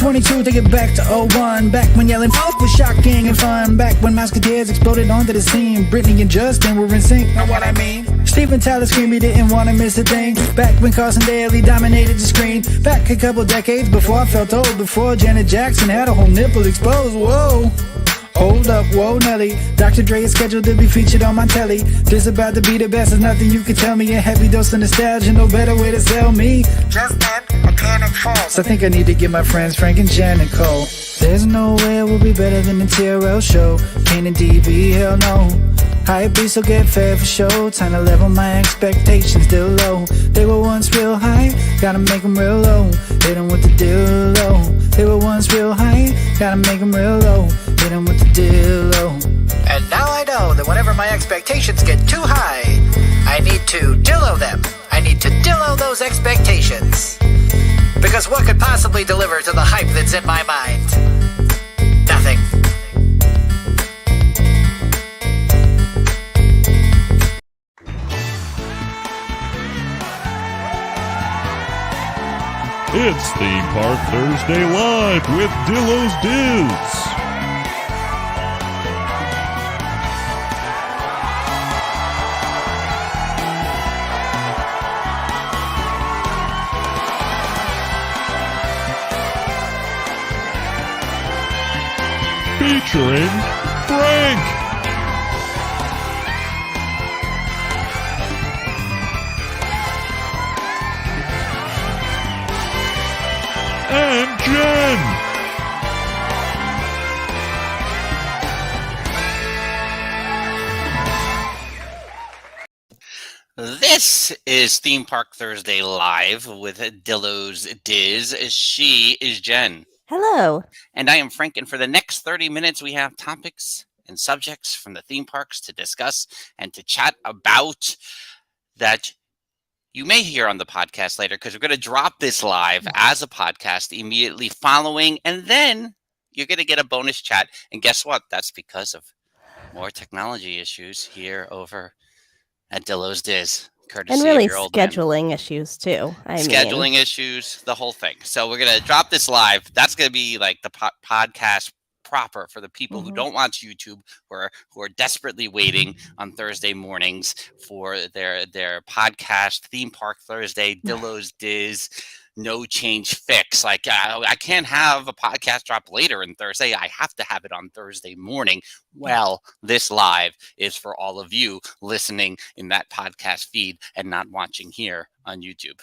2022, take it back to 01. Back when yelling fuck was shocking and fun. Back when Musketeers exploded onto the scene. Britney and Justin were in sync, know what I mean? Steven Tyler screamed he didn't want to miss a thing. Back when Carson Daly dominated the screen. Back a couple decades before I felt old. Before Janet Jackson had a whole nipple exposed. Whoa. Hold up, whoa Nelly. Dr. Dre is scheduled to be featured on my telly. This about to be the best, there's nothing you can tell me. A heavy dose of nostalgia, no better way to sell me. Just then, a panic falls. I think I need to get my friends Frank and Jen and Cole. There's no way it will be better than the TRL show. Kane and DB, hell no. Hype beats will get fair for show. Time to level my expectations, still low. They were once real high, gotta make them real low. Hit them with the Dillo. They were once real high, gotta make them real low. Hit them with the Dillo. And now I know that whenever my expectations get too high, I need to Dillo them. I need to Dillo those expectations. Because what could possibly deliver to the hype that's in my mind? Nothing. It's Theme Park Thursday Live with Dillos Diz. Featuring Frank. And Jen. This is Theme Park Thursday Live with Dillos Diz. She is Jen. Hello. And I am Frank. And for the next 30 minutes, we have topics and subjects from the theme parks to discuss and to chat about that you may hear on the podcast later, because we're going to drop this live as a podcast immediately following, and then you're going to get a bonus chat. And guess what? That's because of more technology issues here over at Dillos Diz. And really scheduling issues too. Scheduling issues, the whole thing. So we're going to drop this live. That's going to be like the podcast proper for the people who don't watch YouTube, who are desperately waiting on Thursday mornings for their podcast, Theme Park Thursday, Dillos Diz, No Change Fix. Like I can't have a podcast drop later in Thursday. I have to have it on Thursday morning. Well, this live is for all of you listening in that podcast feed and not watching here on YouTube.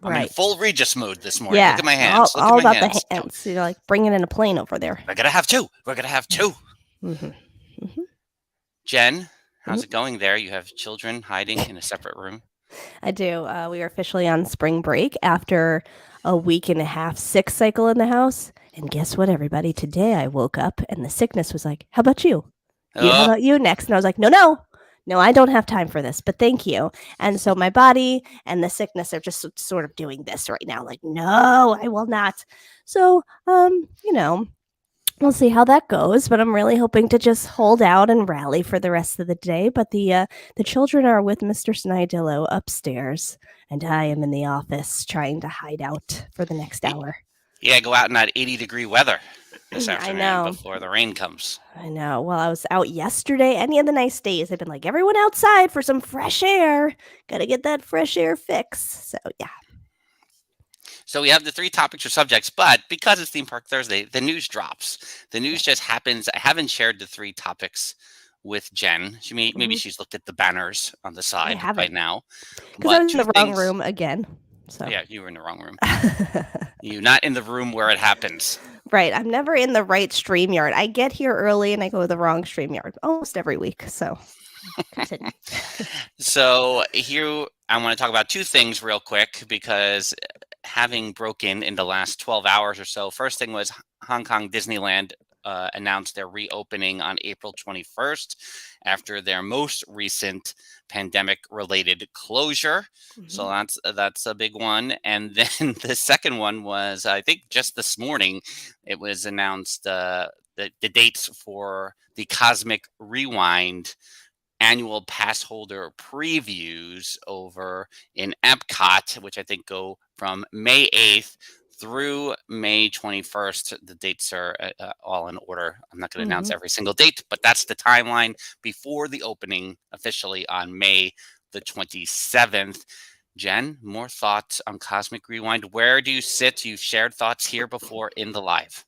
I'm in full Regis mode this morning. Yeah. Look at my hands. All about the hands. You're like bringing in a plane over there. We're going to have two. Jen, how's it going there? You have children hiding in a separate room? I do. We are officially on spring break after a week and a half sick cycle in the house. And guess what, everybody? Today I woke up and the sickness was like, how about you? How about you next? And I was like, no, I don't have time for this, but thank you. And so my body and the sickness are just sort of doing this right now. Like, no, I will not. So, we'll see how that goes, but I'm really hoping to just hold out and rally for the rest of the day. But the children are with Mr. Snidillo upstairs, and I am in the office trying to hide out for the next hour. Yeah, go out in that 80-degree weather this afternoon before the rain comes. I know. Well, I was out yesterday. Any of the nice days, I've been like, everyone outside for some fresh air. Got to get that fresh air fix. So, yeah. So we have the three topics or subjects, but because it's Theme Park Thursday, the news drops. The news just happens. I haven't shared the three topics with Jen. Maybe she's looked at the banners on the side right now. Because I was in the wrong room again. So. Yeah, you were in the wrong room. You're not in the room where it happens. Right. I'm never in the right StreamYard. I get here early and I go to the wrong StreamYard almost every week. So continue. So here I want to talk about two things real quick, because having broken in the last 12 hours or so, first thing was Hong Kong Disneyland announced their reopening on April 21st after their most recent pandemic-related closure. So that's a big one. And then the second one was, I think just this morning, it was announced the dates for the Cosmic Rewind annual pass holder previews over in Epcot, which I think go from May 8th through May 21st. The dates are all in order. I'm not going to announce every single date, but that's the timeline before the opening officially on May the 27th. Jen, more thoughts on Cosmic Rewind? Where do you sit? You've shared thoughts here before in the live.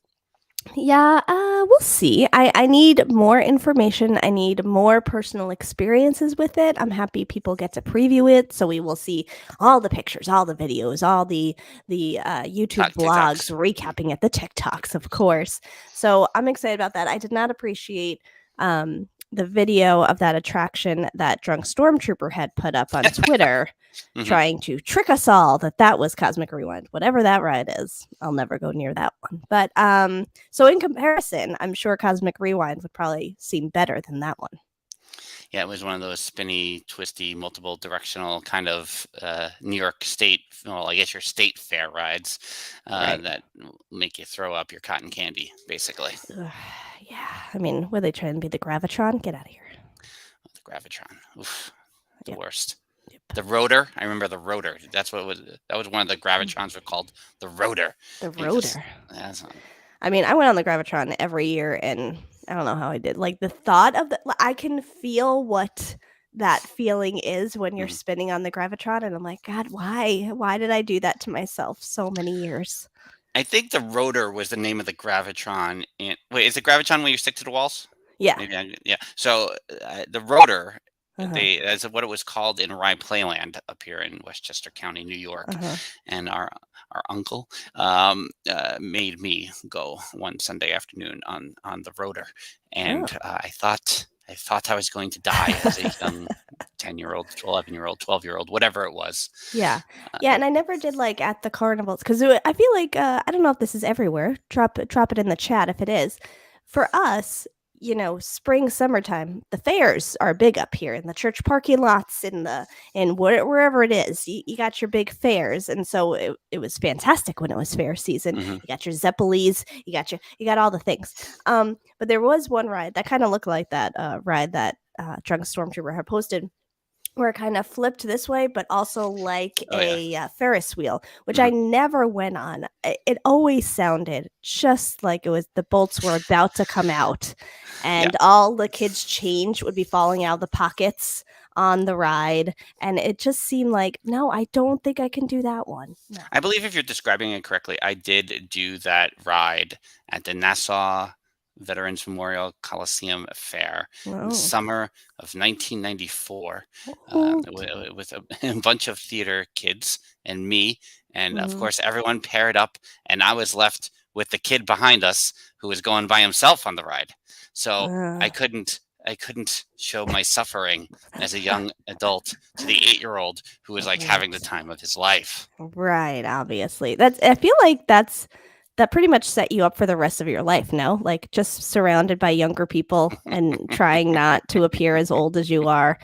Yeah, we'll see. I need more information. I need more personal experiences with it. I'm happy people get to preview it, so we will see all the pictures, all the videos, all the YouTube blogs recapping it, the TikToks, of course. So I'm excited about that. I did not appreciate the video of that attraction that Drunk Stormtrooper had put up on Twitter. Trying to trick us all that was Cosmic Rewind. Whatever that ride is, I'll never go near that one. But so in comparison, I'm sure Cosmic Rewind would probably seem better than that one. Yeah, it was one of those spinny, twisty, multiple directional kind of New York State, well, I guess your state fair rides that make you throw up your cotton candy, basically. Yeah, I mean, were they trying to be the Gravitron? Get out of here. The Gravitron. Oof, the worst. The rotor. I remember the rotor. That's what it was. That was one of the Gravitrons were called the rotor. The rotor. I mean, I went on the Gravitron every year, and I don't know how I did. Like the thought of I can feel what that feeling is when you're spinning on the Gravitron, and I'm like, God, why? Why did I do that to myself so many years? I think the rotor was the name of the Gravitron. Wait, is the Gravitron when you stick to the walls? Yeah. Yeah. So the rotor. That's what it was called in Rye Playland up here in Westchester County, New York. And our uncle made me go one Sunday afternoon on the rotor, and I thought I was going to die as a young 10-year-old, 11-year-old, 12-year-old, whatever it was. Yeah. And I never did like at the carnivals because I feel like I don't know if this is everywhere. Drop it in the chat if it is. For us, you know, spring, summertime, the fairs are big up here in the church parking lots, wherever it is. You got your big fairs, and so it was fantastic when it was fair season. You got your Zeppelis, you got all the things. But there was one ride that kind of looked like that ride that Drunk Stormtrooper had posted, where it kind of flipped this way, but also like a Ferris wheel, which I never went on. It always sounded just like it was the bolts were about to come out, and all the kids' change would be falling out of the pockets on the ride. And it just seemed like, no, I don't think I can do that one. No. I believe if you're describing it correctly, I did do that ride at the Nassau Veterans Memorial Coliseum Fair in the summer of 1994 with a bunch of theater kids and me. And of course, everyone paired up, and I was left with the kid behind us who was going by himself on the ride. So I couldn't show my suffering as a young adult to the 8-year-old who was like having the time of his life. Right. Obviously. I feel like that pretty much set you up for the rest of your life, no? Like just surrounded by younger people and trying not to appear as old as you are.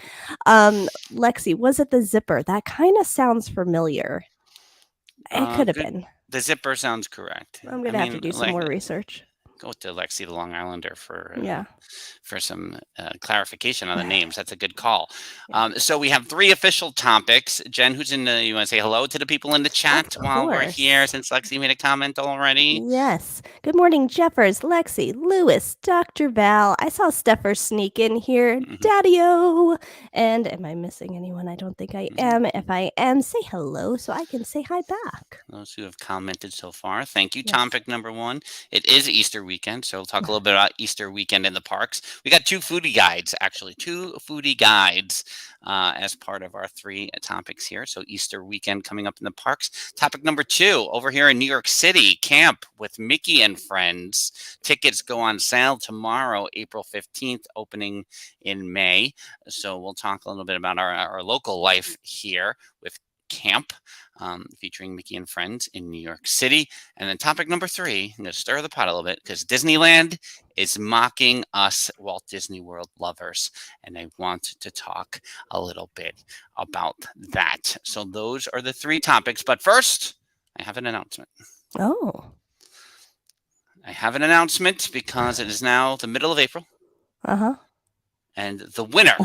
Lexi, was it the zipper? That kind of sounds familiar. It could have been. The zipper sounds correct. I'm going to have to do some more research. Go to Lexi the Long Islander for some clarification on the names. That's a good call. So we have 3 official topics. Jen, who's in you want to say hello to the people in the chat while we're here, since Lexi made a comment already? Yes. Good morning, Jeffers, Lexi, Lewis, Dr. Val. I saw Steffer sneak in here. Daddy-o. And am I missing anyone? I don't think I am. If I am, say hello so I can say hi back. Those who have commented so far, thank you. Yes. Topic number 1. It is Easter weekend, so we'll talk a little bit about Easter weekend in the parks. We got 2 foodie guides, actually, 2 foodie guides as part of our 3 topics here. So Easter weekend coming up in the parks. Topic number 2, over here in New York City, camp with Mickey and Friends. Tickets go on sale tomorrow, April 15th, opening in May. So we'll talk a little bit about our local life here with camp, featuring Mickey and Friends in New York City. And then topic number 3, I'm going to stir the pot a little bit because Disneyland is mocking us Walt Disney World lovers, and I want to talk a little bit about that. So those are the 3 topics. But first, I have an announcement. Oh. I have an announcement because it is now the middle of April. And the winner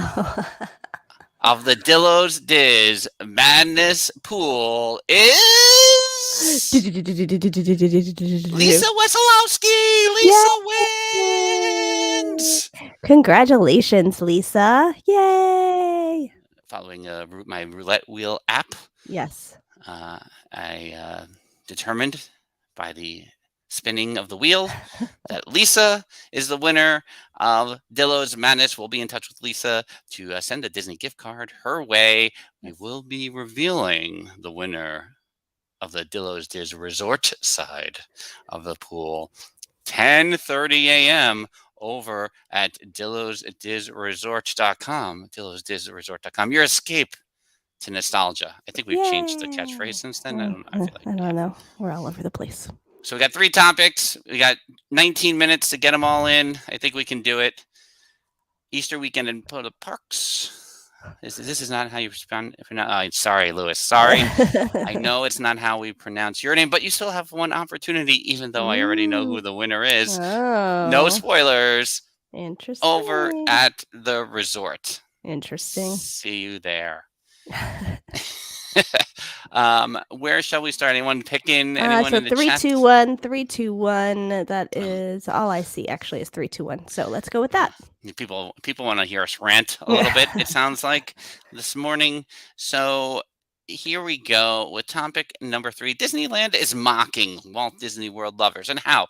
of the Dillos Diz Madness Pool is Lisa Wesolowski. Lisa wins. Congratulations, Lisa. Yay. Following my roulette wheel app, Yes. I determined by the spinning of the wheel that Lisa is the winner of Dillo's Madness. We'll be in touch with Lisa to send a Disney gift card her way. We will be revealing the winner of the Dillo's Diz Resort side of the pool 10:30 a.m. over at dillosdizresort.com. dillosdizresort.com. Your escape to nostalgia. I think we've changed the catchphrase since then. I don't know. We're all over the place. So we got 3 topics. We got 19 minutes to get them all in. I think we can do it. Easter weekend in the parks. This is not how you respond. Sorry, Lewis. Sorry. I know it's not how we pronounce your name, but you still have one opportunity, even though I already know who the winner is. Oh. No spoilers. Interesting. Over at the resort. Interesting. See you there. Where shall we start? Anyone picking? Anyone in the 3, chat? 2, 1, 3, 2, 1. That is all I see. Actually, is 3, 2, 1. So let's go with that. People want to hear us rant a little bit. It sounds like this morning. So here we go with topic number 3. Disneyland is mocking Walt Disney World lovers, and how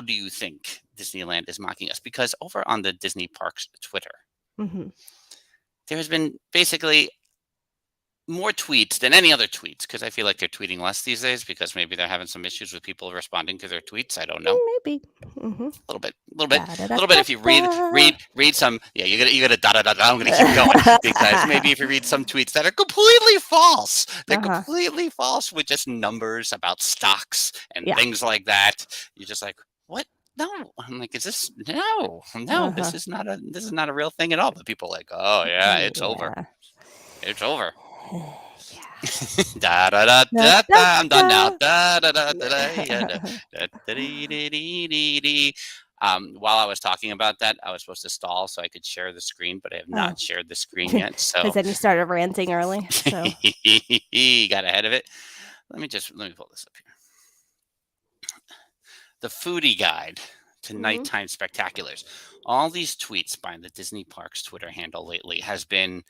do you think Disneyland is mocking us? Because over on the Disney Parks Twitter, there has been basically more tweets than any other tweets, because I feel like they're tweeting less these days because maybe they're having some issues with people responding to their tweets. I don't know. Maybe. A little bit. If you read some, you gotta da. I'm gonna keep going because maybe if you read some tweets that are completely false, they're completely false with just numbers about stocks and things like that. You're just like, what? No, I'm like, is this? No, this is not a real thing at all. But people are like, oh yeah, it's over. It's over. Da da da da da. I'm done now. Da da da da da. While I was talking about that, I was supposed to stall so I could share the screen, but I have not shared the screen yet. So because then you started ranting early. So got ahead of it. Let me pull this up here. The foodie guide to nighttime spectaculars. All these tweets by the Disney Parks Twitter handle lately has been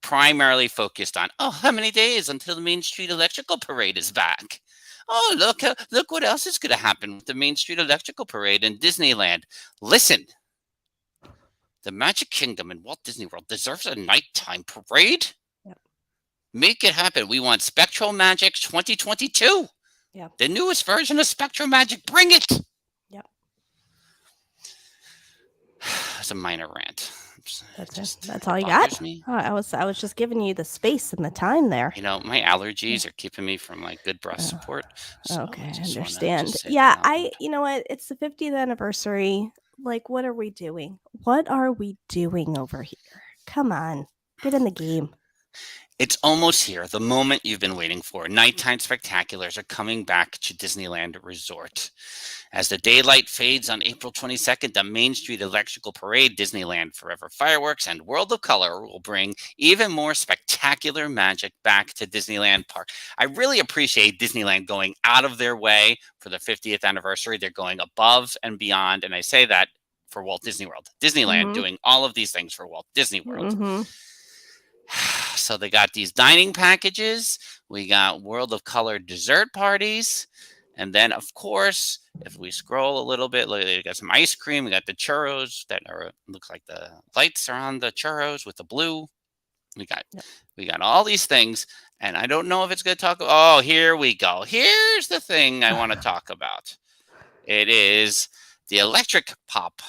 primarily focused on, how many days until the Main Street Electrical Parade is back? Oh, look what else is going to happen with the Main Street Electrical Parade in Disneyland. Listen, the Magic Kingdom in Walt Disney World deserves a nighttime parade. Yep. Make it happen. We want Spectral Magic 2022. Yep. The newest version of Spectral Magic. Bring it. Yep. It's a minor rant. That's all you got? Oh, I was just giving you the space and the time there. My allergies are keeping me from good breast support. So okay, I understand. You know what? It's the 50th anniversary. What are we doing? What are we doing over here? Come on, get in the game. It's almost here, the moment you've been waiting for. Nighttime spectaculars are coming back to Disneyland Resort. As the daylight fades on April 22nd, the Main Street Electrical Parade, Disneyland Forever Fireworks, and World of Color will bring even more spectacular magic back to Disneyland Park. I really appreciate Disneyland going out of their way for the 50th anniversary. They're going above and beyond, and I say that for Walt Disney World. Disneyland doing all of these things for Walt Disney World. So they got these dining packages. We got World of Color dessert parties. And then, of course, if we scroll a little bit, we got some ice cream. We got the churros that looks like the lights are on the churros with the blue. We got all these things. And I don't know if it's going to talk. Oh, here we go. Here's the thing I want to talk about. It is the electric pop.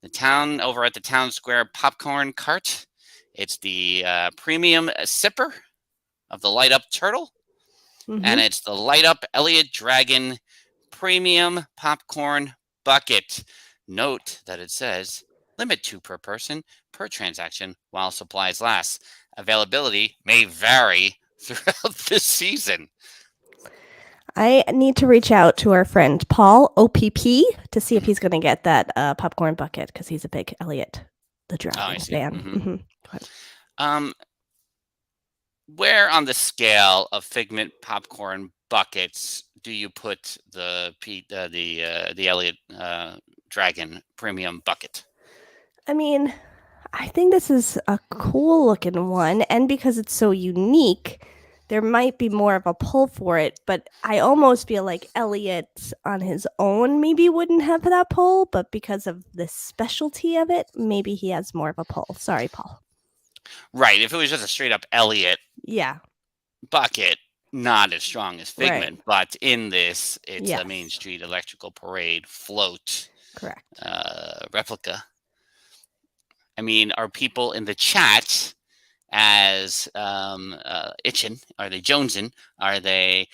Over at the Town Square popcorn cart. It's the premium sipper of the Light Up Turtle. And it's the Light Up Elliott Dragon premium popcorn bucket. Note that it says limit 2 per person per transaction while supplies last. Availability may vary throughout the season. I need to reach out to our friend Paul OPP to see if he's going to get that popcorn bucket because he's a big Elliott the Dragon fan. Where on the scale of Figment popcorn buckets do you put the Elliott Dragon Premium bucket? I mean, I think this is a cool looking one, and because it's so unique, there might be more of a pull for it, but I almost feel like Elliot on his own maybe wouldn't have that pull, but because of the specialty of it, maybe he has more of a pull. Sorry, Paul. Right. If it was just a straight up Elliot bucket, not as strong as Figment, but in this, it's a Main Street Electrical Parade float. Correct. Replica. I mean, are people in the chat as itching? Are they jonesing? Are they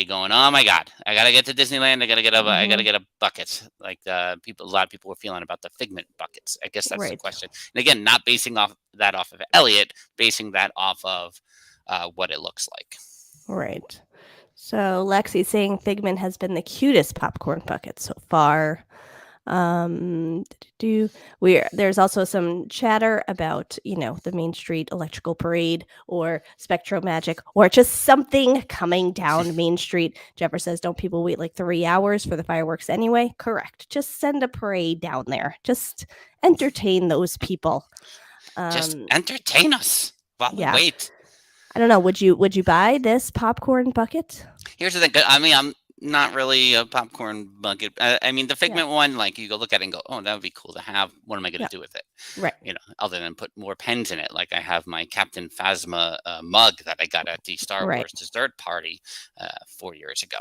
going, oh my God, I gotta get to Disneyland, I gotta get a bucket. Like a lot of people were feeling about the Figment buckets. I guess that's the question. And again, not basing that off of Elliot, basing that off of what it looks like. Right. So Lexi saying Figment has been the cutest popcorn bucket so far. There's also some chatter about, the Main Street Electrical Parade or Spectro Magic or just something coming down Main Street. Jeffer says, don't people wait like 3 hours for the fireworks anyway? Correct. Just send a parade down there. Just entertain those people. Just entertain us while we wait. I don't know. Would you buy this popcorn bucket? Here's the thing. I mean, I'm not really a popcorn bucket. I mean, the Figment one, like you go look at it and go, oh, that would be cool to have. What am I going to do with it? Right. Other than put more pens in it. Like I have my Captain Phasma mug that I got at the Star Wars dessert party 4 years ago.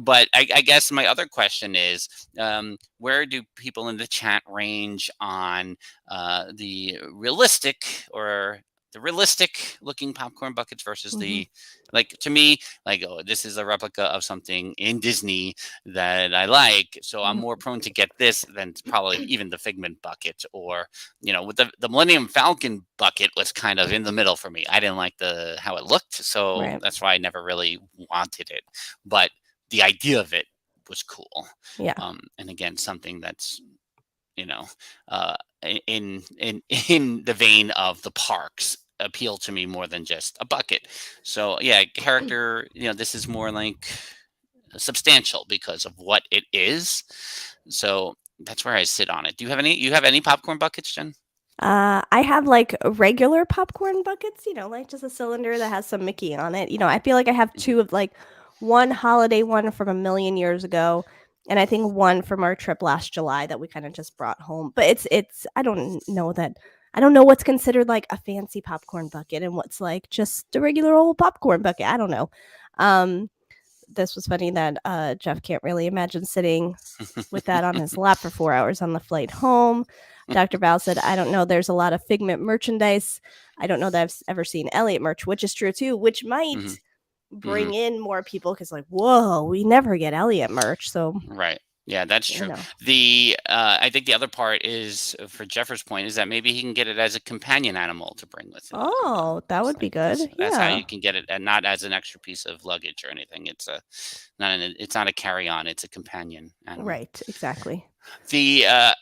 But I guess my other question is, where do people in the chat range on the realistic looking popcorn buckets versus the, like, to me, like, oh, this is a replica of something in Disney that I like. So I'm more prone to get this than probably even the Figment bucket, or, with the Millennium Falcon bucket was kind of in the middle for me. I didn't like how it looked. So that's why I never really wanted it. But the idea of it was cool. Yeah. And again, something that's, in the vein of the parks appeal to me more than just a bucket. So character, this is more like substantial because of what it is. So that's where I sit on it. Do you have any popcorn buckets, Jen? I have like regular popcorn buckets, like just a cylinder that has some Mickey on it. I feel like I have two of, like, one holiday one from a million years ago, and I think one from our trip last July that we kind of just brought home. But it's I don't know what's considered like a fancy popcorn bucket and what's like just a regular old popcorn bucket. I don't know. This was funny that Jeff can't really imagine sitting with that on his lap for 4 hours on the flight home. Dr. Val said, I don't know. There's a lot of Figment merchandise. I don't know that I've ever seen Elliot merch, which is true too, which might bring in more people because, like, whoa, we never get Elliot merch. So right. Yeah, that's true. I think the other part is, for Jeffers' point, is that maybe he can get it as a companion animal to bring with him. Oh, that would be good. That's how you can get it, and not as an extra piece of luggage or anything. It's not a carry-on. It's a companion animal. Right. Exactly. I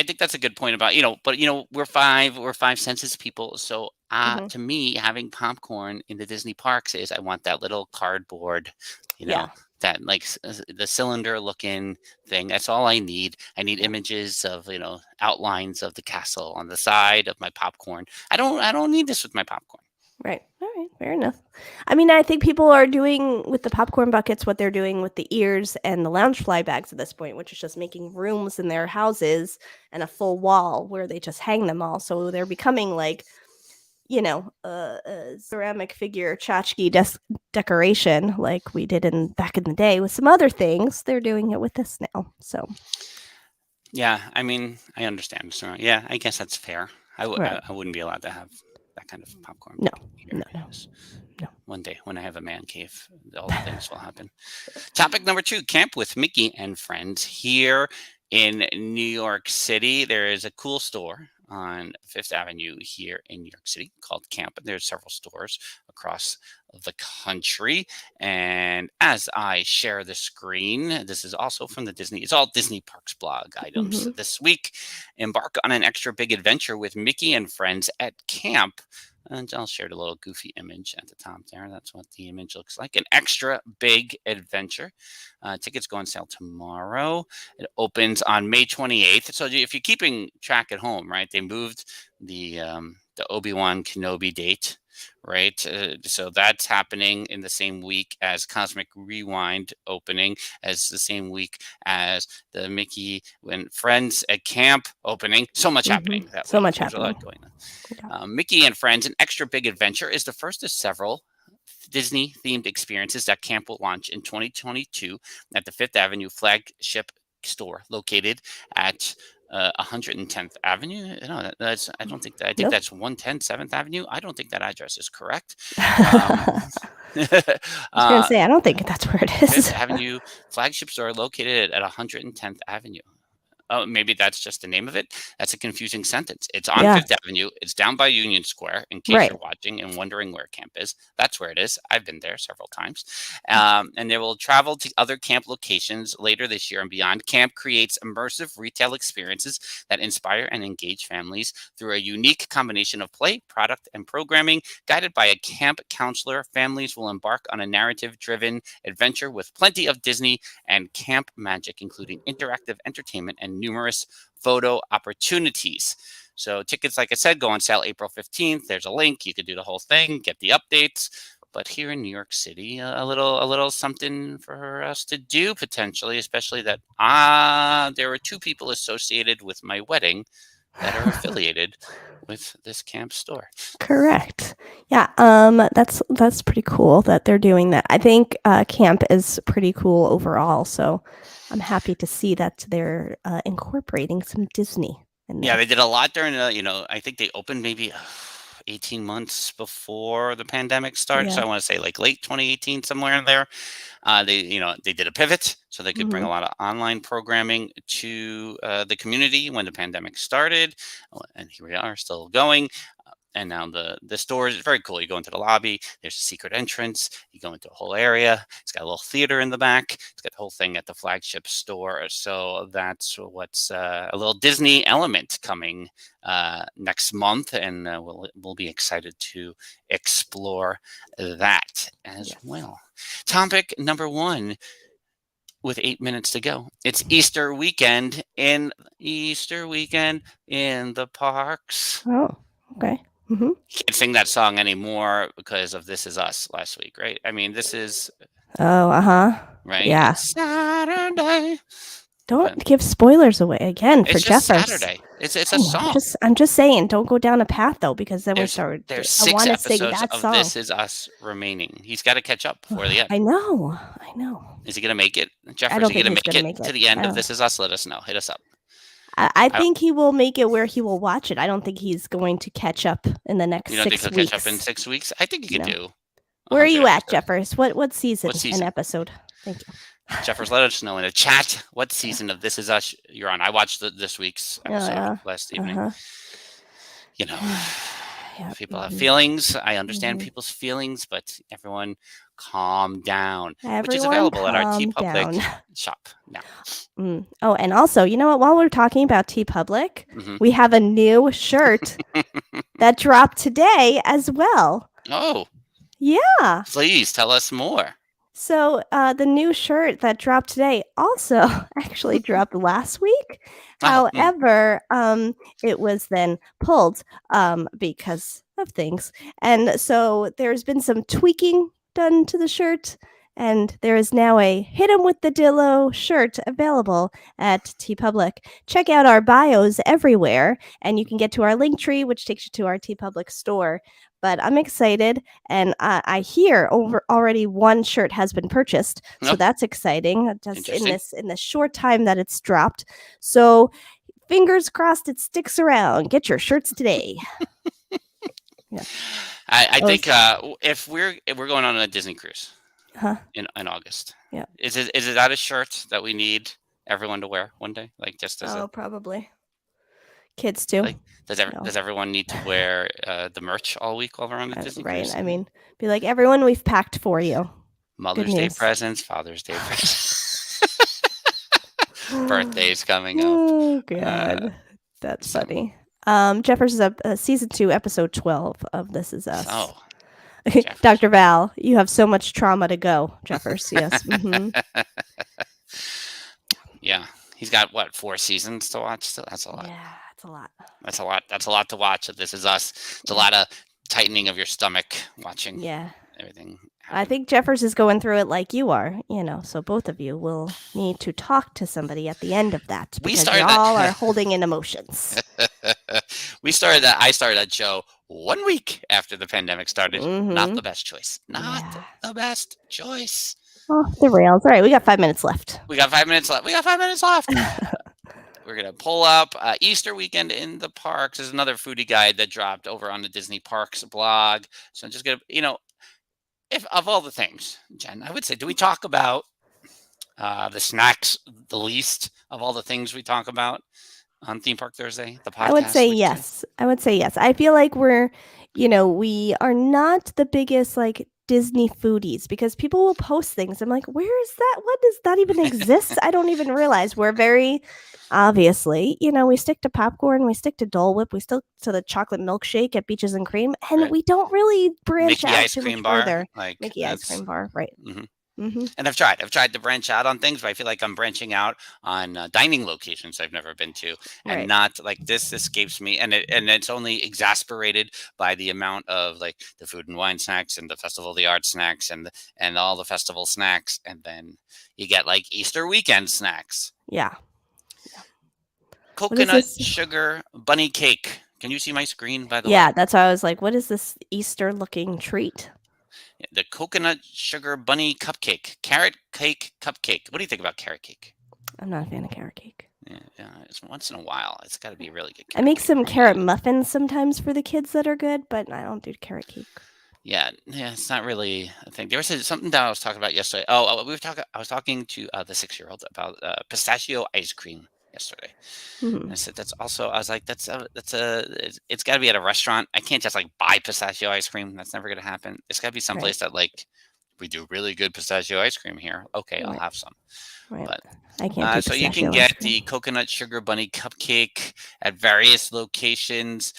think that's a good point about, but we're five senses people. So to me, having popcorn in the Disney parks is, I want that little cardboard, that, like, the cylinder looking thing. That's all I need. I need images of, outlines of the castle on the side of my popcorn. I don't need this with my popcorn. Right. All right. Fair enough. I mean, I think people are doing with the popcorn buckets what they're doing with the ears and the Loungefly bags at this point, which is just making rooms in their houses and a full wall where they just hang them all. So they're becoming like, a ceramic figure tchotchke decoration like we did back in the day with some other things. They're doing it with this now. So yeah, I mean, I understand. So yeah, I guess that's fair. I wouldn't be allowed to have that kind of popcorn. No. One day when I have a man cave, all the things will happen. Topic number 2, camp with Mickey and friends. Here in New York City, there is a cool store on Fifth Avenue here in New York City called Camp. And there's several stores across the country. And as I share the screen, this is also from it's all Disney Parks blog items. This week, embark on an extra big adventure with Mickey and friends at Camp. And I'll share the little goofy image at the top there. That's what the image looks like. An extra big adventure. Tickets go on sale tomorrow. It opens on May 28th. So if you're keeping track at home, right, they moved the Obi-Wan Kenobi date, right? So that's happening in the same week as Cosmic Rewind opening, as the same week as the Mickey and Friends at Camp opening. So much happening. That So week. much There's a lot happening. going on. Yeah. Mickey and Friends, an extra big adventure, is the first of several Disney-themed experiences that Camp will launch in 2022 at the Fifth Avenue flagship store located at 110th Avenue. No, that's. I don't think that. I think Nope. that's 110 7th Avenue. I don't think that address is correct. I was going to say, I don't think that's where it is. Fifth Avenue flagship store located at 110th Avenue. Oh, maybe that's just the name of it. That's a confusing sentence. It's on Yeah. Fifth Avenue. It's down by Union Square, in case Right. you're watching and wondering where camp is. That's where it is. I've been there several times. And they will travel to other camp locations later this year and beyond. Camp creates immersive retail experiences that inspire and engage families through a unique combination of play, product, and programming. Guided by a camp counselor, families will embark on a narrative-driven adventure with plenty of Disney and camp magic, including interactive entertainment and numerous photo opportunities. So tickets, like I said, go on sale April 15th. There's a link. You could do the whole thing, get the updates. But here in New York City, a little something for us to do potentially, especially that there were 2 people associated with my wedding that are affiliated with this camp store. Correct. Yeah. That's pretty cool that they're doing that. I think camp is pretty cool overall. So I'm happy to see that they're incorporating some Disney in there. Yeah, they did a lot during I think they opened maybe 18 months before the pandemic started. So Yeah. I want to say like late 2018, somewhere in there. They did a pivot so they could bring a lot of online programming to the community when the pandemic started. And here we are, still going. And now the store is very cool. You go into the lobby, there's a secret entrance. You go into a whole area. It's got a little theater in the back. It's got the whole thing at the flagship store. So that's what's a little Disney element coming next month. And we'll be excited to explore that as well. Topic number 1. With 8 minutes to go. It's Easter weekend in the parks. Oh, okay. Can't sing that song anymore because of This Is Us last week, right? I mean, this is Oh, right. Yeah. It's Saturday. Don't give spoilers away again for It's just Jeffers. Saturday. It's a song. I'm just saying, don't go down a path though, because then There's I 6 want to sing episodes that of song. This Is Us remaining. He's got to catch up before the end. I know. Is he going to make it? Jeffers, don't is he think going he's to gonna make it make to it. the end I of don't- This Is Us? Let us know. Hit us up. I think he will make it where he will watch it. I don't think he's going to catch up in the next You don't 6 think weeks. he'll catch up in 6 weeks? I think he could No. do. Where are 100 you at, episodes. Jeffers? What season What season? and episode? Thank you. Jeffers, let us know in the chat what season of This Is Us you're on. I watched this week's episode last evening. You know, Yeah. people have feelings. I understand people's feelings, but everyone calm down, which is Everyone available at our calm TeePublic down. shop now. Oh, and also, you know what? While we're talking about TeePublic, Mhm. we have a new shirt that dropped today as well. Oh, Yeah. please tell us more. So the new shirt that dropped today also actually dropped last week. Oh, However, it was then pulled because of things. And so there's been some tweaking done to the shirt. And there is now a Hit 'em with the Dillo shirt available at TeePublic. Check out our bios everywhere, and you can get to our link tree, which takes you to our TeePublic store. But I'm excited, and I hear already one shirt has been purchased, so Oh. that's exciting. Just Interesting. in the short time that it's dropped. So fingers crossed it sticks around. Get your shirts today. I think if we're going on a Disney cruise Huh? in August, Yeah. is it that a shirt that we need everyone to wear one day? Like just as a Probably. Kids too. Like, does everyone need to wear the merch all week while we're on the Disney Right. cruise? I mean, be like, everyone, we've packed for you. Mother's good Day news. presents, Father's Day presents, birthdays coming up. Oh God, that's funny. Jeffers is season 2, episode 12 of This Is Us. Oh, Dr. Val, you have so much trauma to go, Jeffers. Yes. Mm-hmm. Yeah. He's got, 4 seasons to watch? So that's a lot. Yeah, that's a lot. That's a lot. That's a lot to watch. This Is Us. It's a lot of tightening of your stomach watching everything happen. I think Jeffers is going through it like you are, so both of you will need to talk to somebody at the end of that because you all are holding in emotions. I started that show 1 week after the pandemic started. Mm-hmm. Not the best choice. Not the best choice. Off the rails. All right, we got 5 minutes left. We got 5 minutes left. We're going to pull up Easter weekend in the parks. There's another foodie guide that dropped over on the Disney Parks blog. So I'm just going to, if of all the things, Jen, I would say, do we talk about the snacks the least of all the things we talk about on Theme Park Thursday, the podcast? I would say yes. I feel like we're, we are not the biggest Disney foodies because people will post things. I'm like, where is that? What does that even exist? I don't even realize. We're very obviously, we stick to popcorn, we stick to Dole Whip, we stick to the chocolate milkshake at Beaches and Cream, and we don't really branch Mickey out ice too cream much bar, further. Mickey ice cream bar, right? Mm-hmm. Mm-hmm. And I've tried to branch out on things, but I feel like I'm branching out on dining locations I've never been to, and not like this escapes me. And it's only exasperated by the amount of the food and wine snacks and the Festival of the Arts snacks and all the festival snacks, and then you get Easter weekend snacks. Yeah. Coconut sugar bunny cake. Can you see my screen, by the way? Yeah, that's why I was like, what is this Easter-looking treat? The coconut sugar bunny cupcake. Carrot cake cupcake. What do you think about carrot cake? I'm not a fan of carrot cake. Yeah, it's once in a while. It's got to be really good. I make some carrot muffins sometimes for the kids that are good, but I don't do carrot cake. Yeah, it's not really a thing. There was something that I was talking about yesterday. I was talking to the 6-year-old about pistachio ice cream yesterday. Mm-hmm. I said it's got to be at a restaurant. I can't just buy pistachio ice cream. That's never going to happen. It's got to be someplace that we do really good pistachio ice cream here. Okay, I'll have some. Right. But I can't. So you can get the coconut sugar bunny cupcake at various locations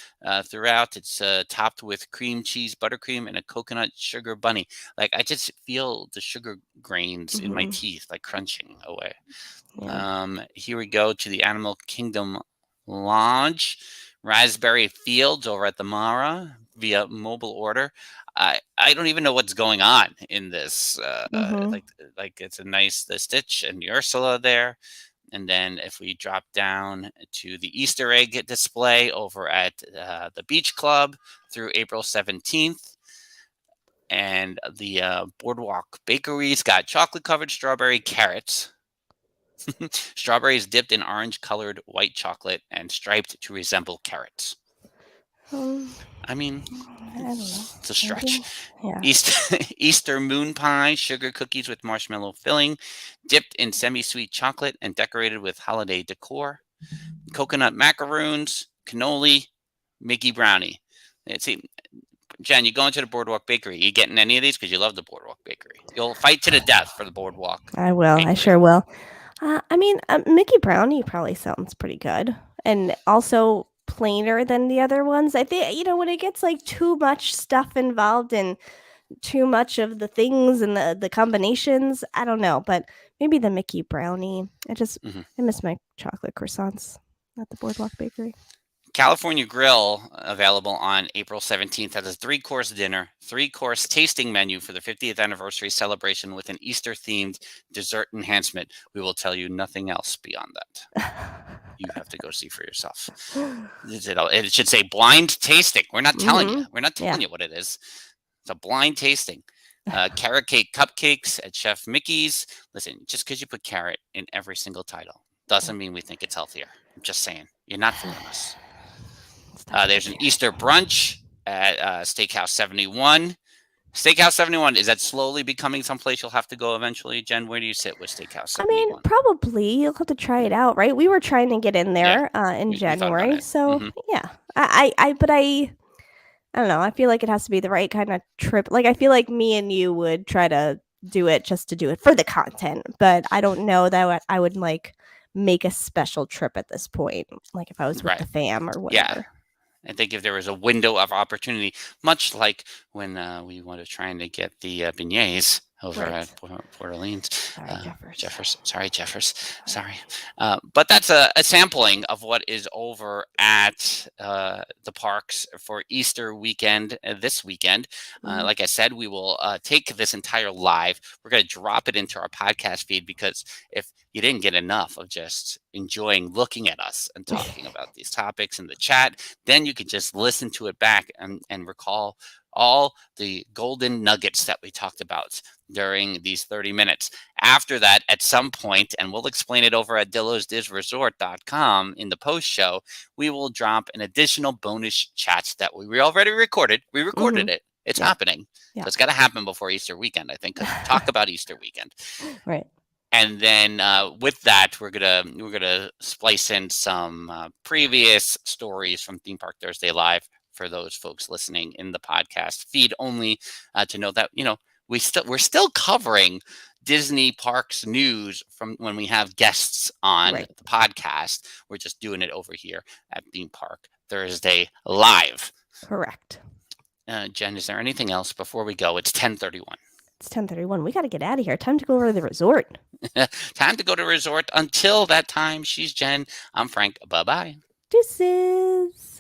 throughout. It's topped with cream cheese, buttercream, and a coconut sugar bunny. I just feel the sugar grains in my teeth, crunching away. Yeah. Here we go to the Animal Kingdom Lodge, Raspberry Fields over at the Mara via mobile order. I don't even know what's going on in this. It's a nice the Stitch and Ursula there, and then if we drop down to the Easter egg display over at the Beach Club through April 17th, and the Boardwalk Bakery's got chocolate covered strawberry carrots. Strawberries dipped in orange-colored white chocolate and striped to resemble carrots. I mean, it's a stretch. Yeah. Easter moon pie, sugar cookies with marshmallow filling, dipped in semi-sweet chocolate and decorated with holiday decor. Coconut macaroons, cannoli, Mickey brownie. See, Jen, you go into the Boardwalk Bakery. You getting any of these? Because you love the Boardwalk Bakery. You'll fight to the death for the Boardwalk. I will. Bakery. I sure will. Mickey brownie probably sounds pretty good. And also plainer than the other ones. I think, when it gets too much stuff involved and too much of the things and the combinations, I don't know, but maybe the Mickey brownie. I miss my chocolate croissants at the Boardwalk Bakery. California Grill, available on April 17th, has a 3-course dinner, 3-course tasting menu for the 50th anniversary celebration with an Easter-themed dessert enhancement. We will tell you nothing else beyond that. You have to go see for yourself. It should say blind tasting. We're not telling you. We're not telling you what it is. It's a blind tasting. Carrot cake cupcakes at Chef Mickey's. Listen, just because you put carrot in every single title doesn't mean we think it's healthier. I'm just saying. You're not fooling us. There's an Easter brunch at Steakhouse 71. Steakhouse 71, is that slowly becoming someplace you'll have to go eventually? Jen, where do you sit with Steakhouse 71? Probably. You'll have to try it out, right? We were trying to get in there in January. So, yeah. I don't know. I feel like it has to be the right kind of trip. I feel like me and you would try to do it just to do it for the content. But I don't know that I would make a special trip at this point, like if I was with the fam or whatever. I think if there was a window of opportunity, much like when we wanted trying to get the beignets over at Port Orleans. Sorry, Jeffers. Sorry. But that's a sampling of what is over at the parks for Easter weekend, this weekend. Like I said, we will take this entire live. We're going to drop it into our podcast feed, because if you didn't get enough of just enjoying looking at us and talking about these topics in the chat, then you can just listen to it back and recall all the golden nuggets that we talked about during these 30 minutes. After that, at some point, and we'll explain it over at dillosdisresort.com in the post show, we will drop an additional bonus chat that we already recorded. We recorded it. It's happening. So it's got to happen before Easter weekend, I think. Talk about Easter weekend. Right. And then with that, we're gonna splice in some previous stories from Theme Park Thursday Live for those folks listening in the podcast feed only, to know that we're still covering Disney parks news from when we have guests on the podcast. We're just doing it over here at Theme Park Thursday Live. Correct. Jen, is there anything else before we go? It's 10:31. It's 10:31. We got to get out of here. Time to go over to the resort. Time to go to resort. Until that time, she's Jen. I'm Frank. Bye-bye. Deuces.